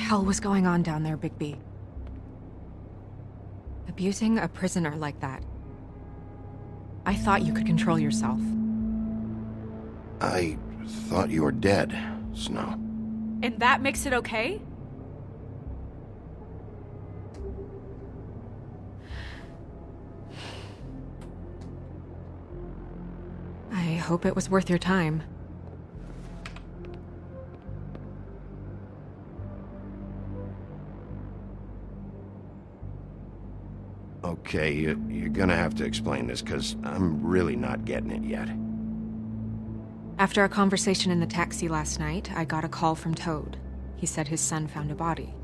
hell was going on down there, Bigby? Abusing a prisoner like that. I thought you could control yourself. I thought you were dead, Snow. And that makes it okay? I hope it was worth your time. Okay, you're gonna have to explain this, because I'm really not getting it yet. After a conversation in the taxi last night, I got a call from Toad. He said his son found a body.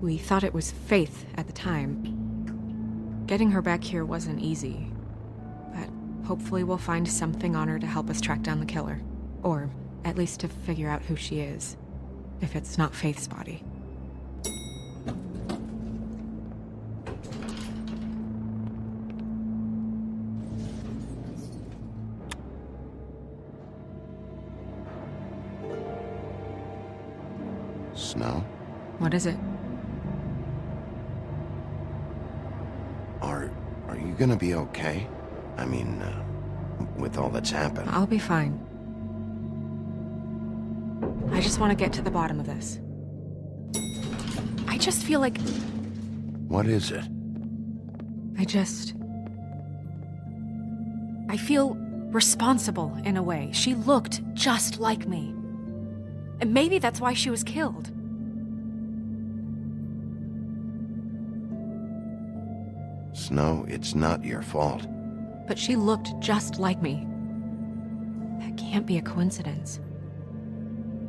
We thought it was Faith at the time. Getting her back here wasn't easy, but hopefully we'll find something on her to help us track down the killer. Or at least to figure out who she is, if it's not Faith's body. Snow? What is it? Are you gonna be okay? I mean, with all that's happened. I'll be fine. I just want to get to the bottom of this. I just feel like... What is it? I feel responsible in a way. She looked just like me. And maybe that's why she was killed. Snow, it's not your fault. But she looked just like me. That can't be a coincidence.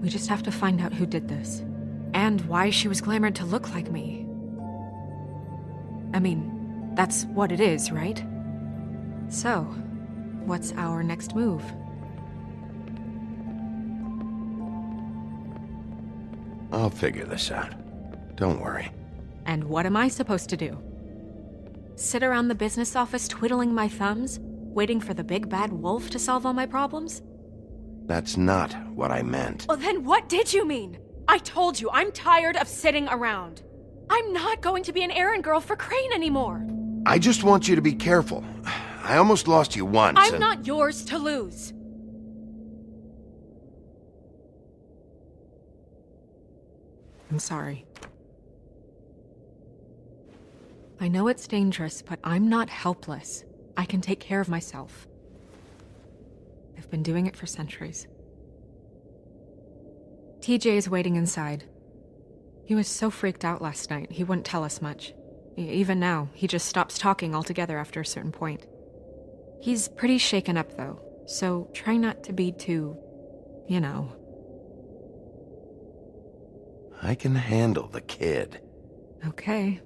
We just have to find out who did this. And why she was glamored to look like me. I mean, that's what it is, right? So, what's our next move? I'll figure this out. Don't worry. And what am I supposed to do? Sit around the business office twiddling my thumbs, waiting for the big bad wolf to solve all my problems? That's not what I meant. Well, then what did you mean? I told you, I'm tired of sitting around. I'm not going to be an errand girl for Crane anymore. I just want you to be careful. I almost lost you once. I'm not yours to lose. I'm sorry. I know it's dangerous, but I'm not helpless. I can take care of myself. I've been doing it for centuries. TJ is waiting inside. He was so freaked out last night, he wouldn't tell us much. Even now, he just stops talking altogether after a certain point. He's pretty shaken up, though, so try not to be too, you know. I can handle the kid. Okay.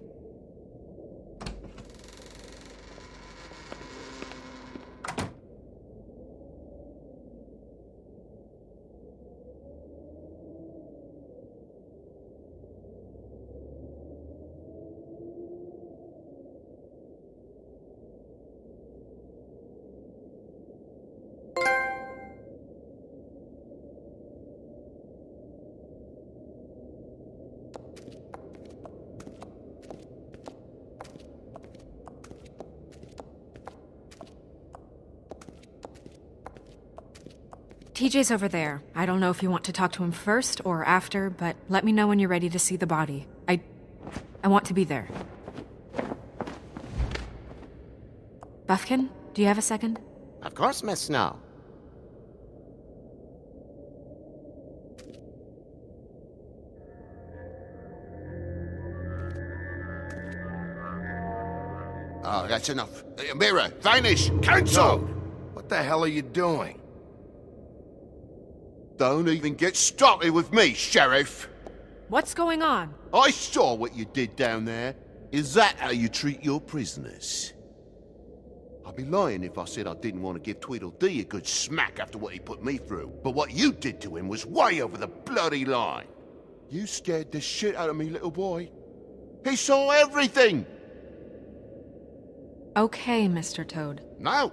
TJ's over there. I don't know if you want to talk to him first or after, but let me know when you're ready to see the body. I want to be there. Buffkin, do you have a second? Of course, Miss Snow. Oh, that's enough. Mirror, vanish, cancel! What the hell are you doing? Don't even get started with me, Sheriff. What's going on? I saw what you did down there. Is that how you treat your prisoners? I'd be lying if I said I didn't want to give Tweedledee a good smack after what he put me through. But what you did to him was way over the bloody line. You scared the shit out of me, little boy. He saw everything! Okay, Mr. Toad. No.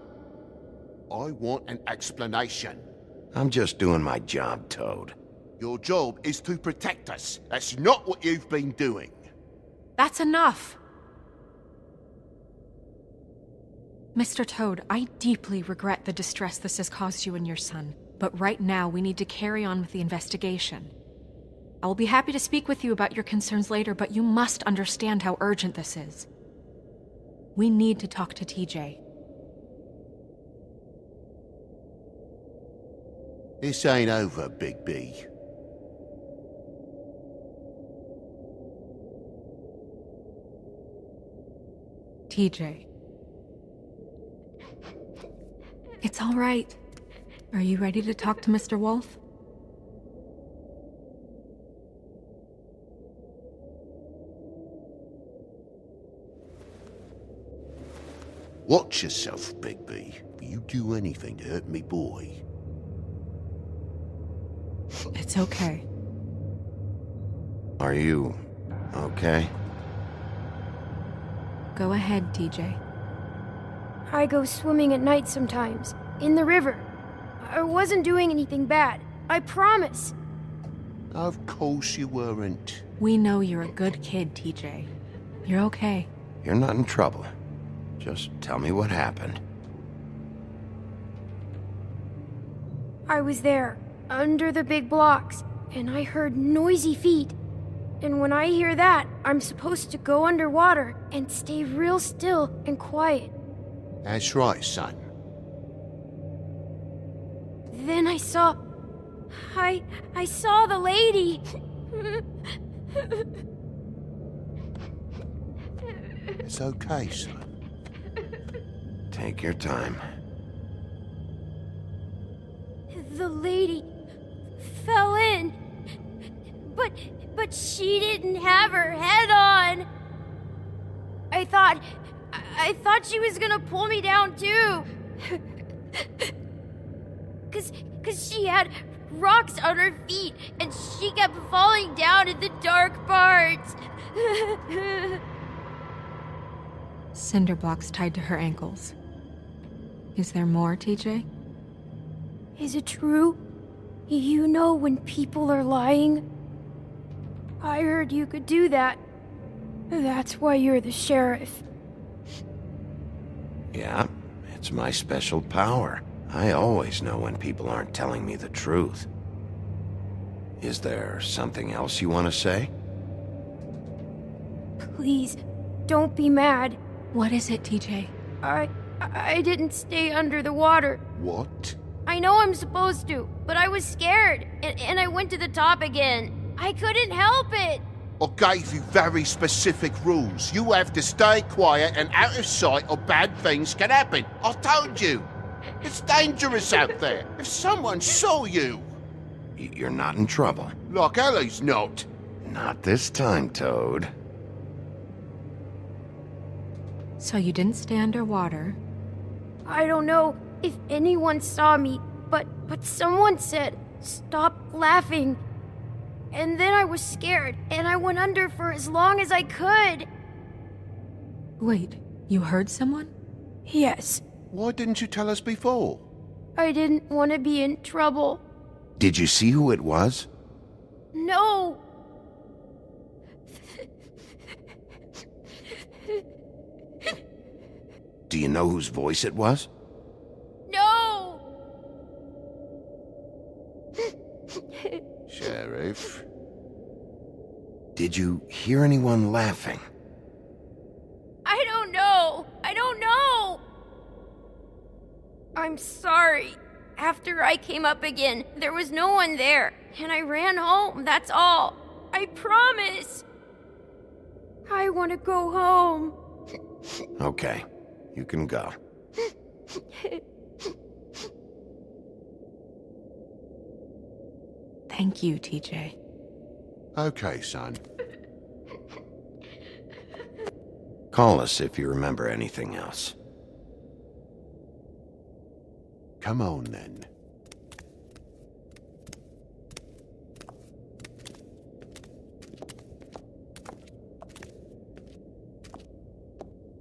I want an explanation. I'm just doing my job, Toad. Your job is to protect us. That's not what you've been doing. That's enough! Mr. Toad, I deeply regret the distress this has caused you and your son, but right now we need to carry on with the investigation. I will be happy to speak with you about your concerns later, but you must understand how urgent this is. We need to talk to TJ. This ain't over, Big B. TJ. It's all right. Are you ready to talk to Mr. Wolf? Watch yourself, Big B. If you do anything to hurt me boy. It's okay. Are you okay? Go ahead, TJ. I go swimming at night sometimes, in the river. I wasn't doing anything bad, I promise. Of course you weren't. We know you're a good kid, TJ. You're okay. You're not in trouble. Just tell me what happened. I was there, under the big blocks, and I heard noisy feet. And when I hear that, I'm supposed to go underwater and stay real still and quiet. That's right, son. Then I saw the lady. It's okay, son. Take your time. The lady fell in. But she didn't have her head on. I thought she was gonna pull me down too. Cause she had rocks on her feet and she kept falling down in the dark parts. Cinder blocks tied to her ankles. Is there more, TJ? Is it true? You know when people are lying? I heard you could do that. That's why you're the sheriff. Yeah, it's my special power. I always know when people aren't telling me the truth. Is there something else you want to say? Please, don't be mad. What is it, TJ? I didn't stay under the water. What? I know I'm supposed to, but I was scared, and I went to the top again. I couldn't help it. I gave you very specific rules. You have to stay quiet and out of sight or bad things can happen. I told you. It's dangerous out there. If someone saw you... You're not in trouble. Like Ellie's not. Not this time, Toad. So you didn't stay underwater. I don't know if anyone saw me, but someone said, "Stop laughing." And then I was scared, and I went under for as long as I could. Wait, you heard someone? Yes, Why didn't you tell us before? I didn't want to be in trouble. Did you see who it was? No! Do you know whose voice it was? No! Sheriff? Did you hear anyone laughing? I don't know! I don't know! I'm sorry. After I came up again, there was no one there, and I ran home, that's all. I promise! I want to go home. Okay, you can go. Thank you, TJ. Okay, son. Call us if you remember anything else. Come on, then.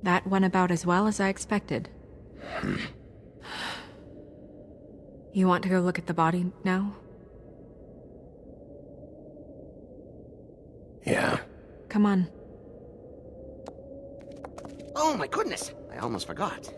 That went about as well as I expected. You want to go look at the body now? Come on. Oh my goodness, I almost forgot.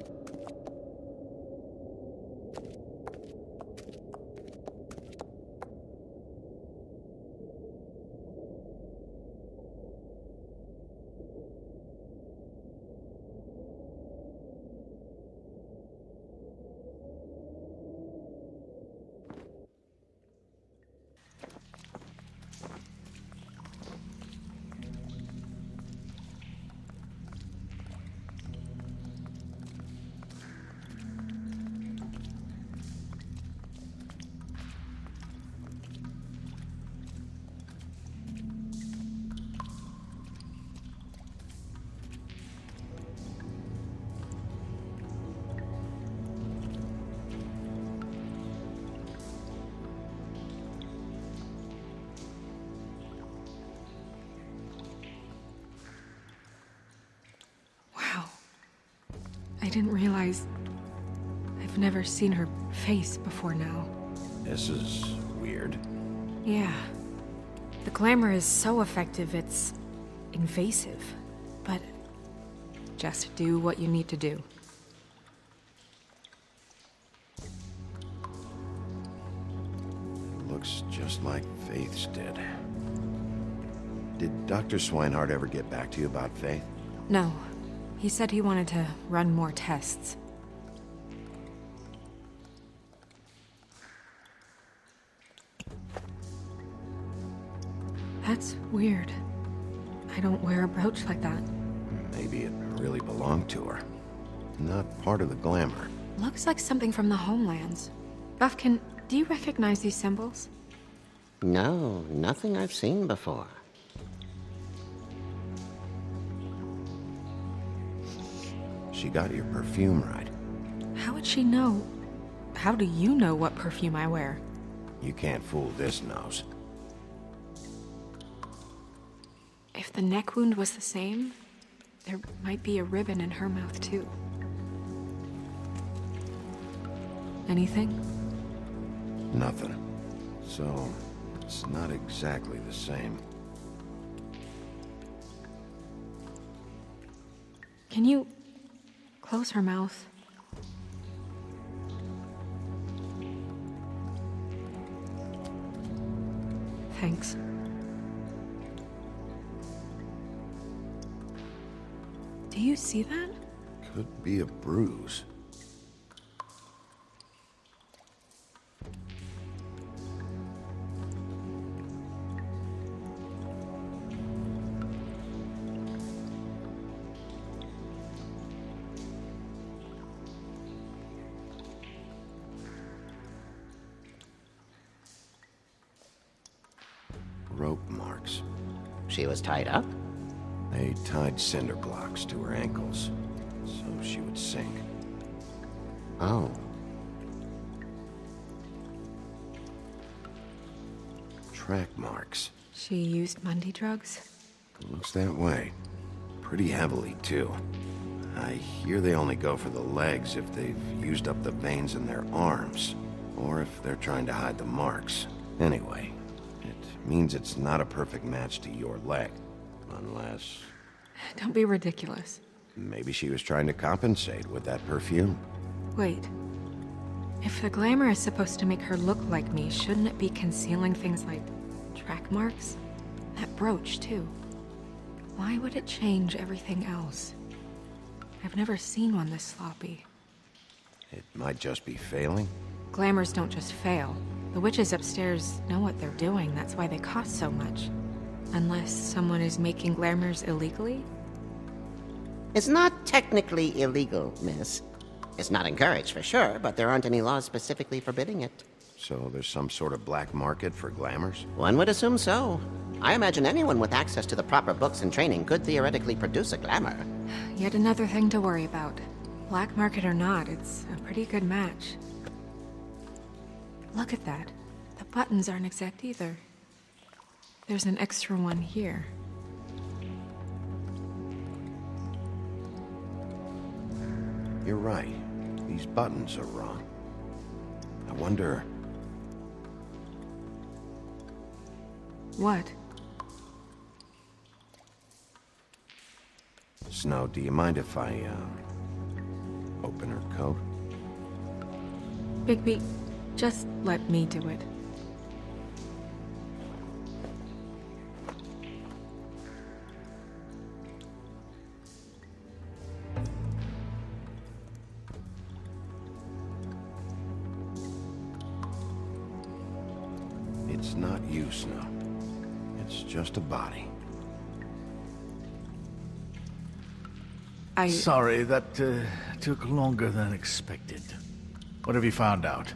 Wow. I didn't realize... I've never seen her face before now. This is weird. Yeah. The glamour is so effective, it's invasive. But just do what you need to do. Looks just like Faith's did. Did Dr. Swinehart ever get back to you about Faith? No. He said he wanted to run more tests. That's weird. I don't wear a brooch like that. Maybe it really belonged to her. Not part of the glamour. Looks like something from the homelands. Buffkin, do you recognize these symbols? No, nothing I've seen before. She got your perfume right. How would she know? How do you know what perfume I wear? You can't fool this nose. If the neck wound was the same, there might be a ribbon in her mouth too. Anything? Nothing. So, it's not exactly the same. Can you close her mouth? Thanks. Do you see that? Could be a bruise. Rope marks. She was tied up? They tied cinder blocks to her ankles, so she would sink. Oh. Track marks. She used Mundy drugs? Looks that way. Pretty heavily, too. I hear they only go for the legs if they've used up the veins in their arms, or if they're trying to hide the marks. Anyway, it means it's not a perfect match to your leg. Unless... Don't be ridiculous. maybe she was trying to compensate with that perfume. Wait. If the glamour is supposed to make her look like me, shouldn't it be concealing things like track marks? That brooch, too. Why would it change everything else? I've never seen one this sloppy. It might just be failing. Glamours don't just fail. The witches upstairs know what they're doing, that's why they cost so much. Unless someone is making glamours illegally? It's not technically illegal, miss. It's not encouraged for sure, but there aren't any laws specifically forbidding it. So there's some sort of black market for glamours? One would assume so. I imagine anyone with access to the proper books and training could theoretically produce a glamour. Yet another thing to worry about. Black market or not, it's a pretty good match. Look at that. The buttons aren't exact either. There's an extra one here. You're right. These buttons are wrong. I wonder... What? Snow, do you mind if I, open her coat? Bigby, just let me do it. It's not you, Snow. It's just a body. Sorry, that took longer than expected. What have you found out?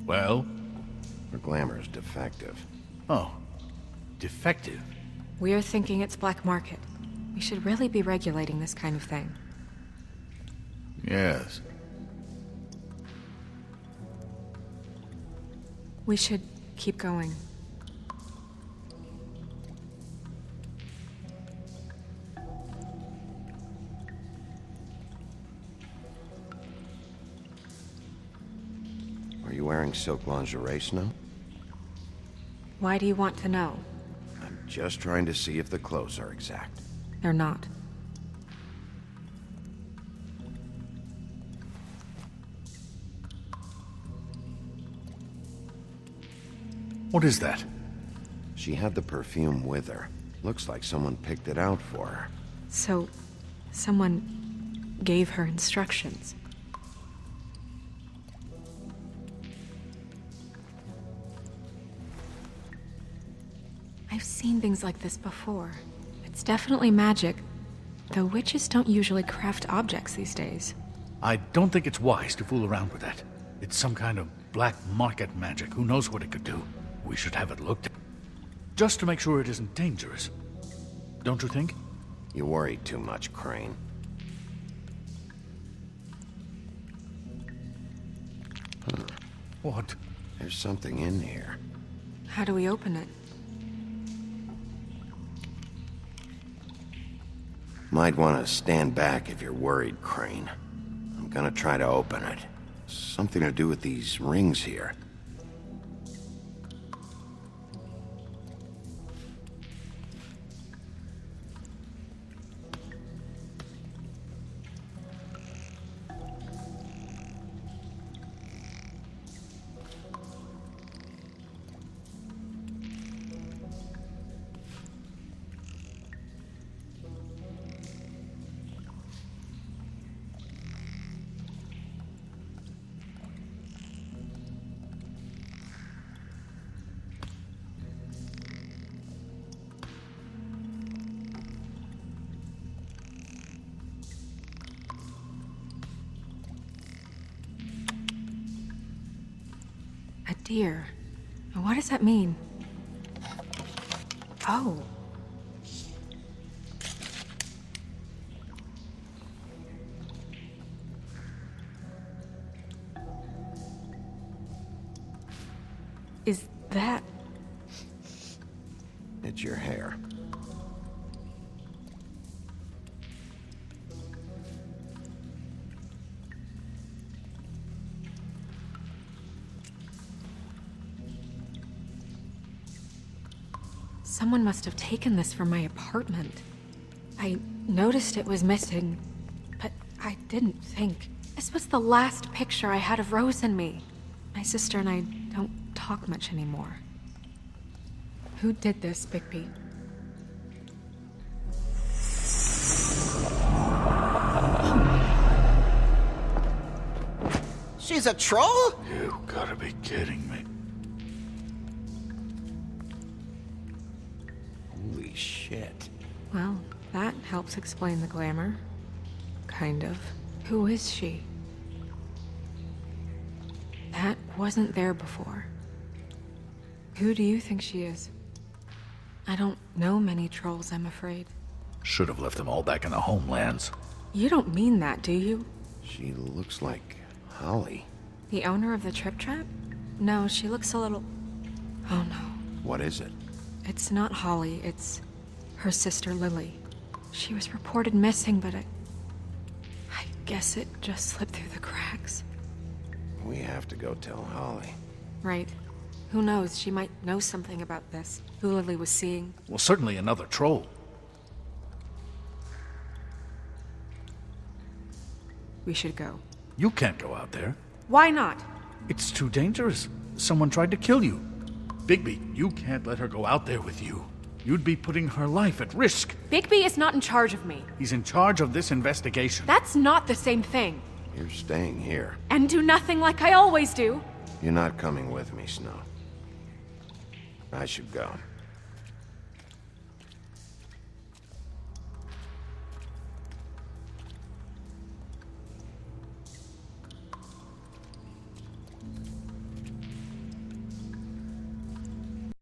Well? Her glamour is defective. Oh. Defective? We're thinking it's black market. We should really be regulating this kind of thing. Yes. We should keep going. Are you wearing silk lingerie, Snow? Why do you want to know? I'm just trying to see if the clothes are exact. They're not. What is that? She had the perfume with her. Looks like someone picked it out for her. So, someone gave her instructions. I've seen things like this before. It's definitely magic, though witches don't usually craft objects these days. I don't think it's wise to fool around with that. It's some kind of black market magic. Who knows what it could do? We should have it looked at. Just to make sure it isn't dangerous. Don't you think? You worry too much, Crane. What? There's something in here. How do we open it? Might want to stand back if you're worried, Crane. I'm gonna try to open it. Something to do with these rings here. A deer. What does that mean? Oh. Is that... It's your hair. Someone must have taken this from my apartment. I noticed it was missing, but I didn't think. This was the last picture I had of Rose and me. My sister and I don't talk much anymore. Who did this, Bigby? She's a troll? You gotta be kidding me. Holy shit. Well, that helps explain the glamour. Kind of. Who is she? That wasn't there before. Who do you think she is? I don't know many trolls, I'm afraid. Should have left them all back in the homelands. You don't mean that, do you? She looks like Holly. The owner of the Trip Trap? No, she looks a little... Oh no. What is it? It's not Holly, it's her sister Lily. She was reported missing, but I guess it just slipped through the cracks. We have to go tell Holly. Right. Who knows, she might know something about this. Who Lily was seeing. Well, certainly another troll. We should go. You can't go out there. Why not? It's too dangerous. Someone tried to kill you. Bigby, you can't let her go out there with you. You'd be putting her life at risk. Bigby is not in charge of me. He's in charge of this investigation. That's not the same thing. You're staying here. And do nothing like I always do. You're not coming with me, Snow. I should go.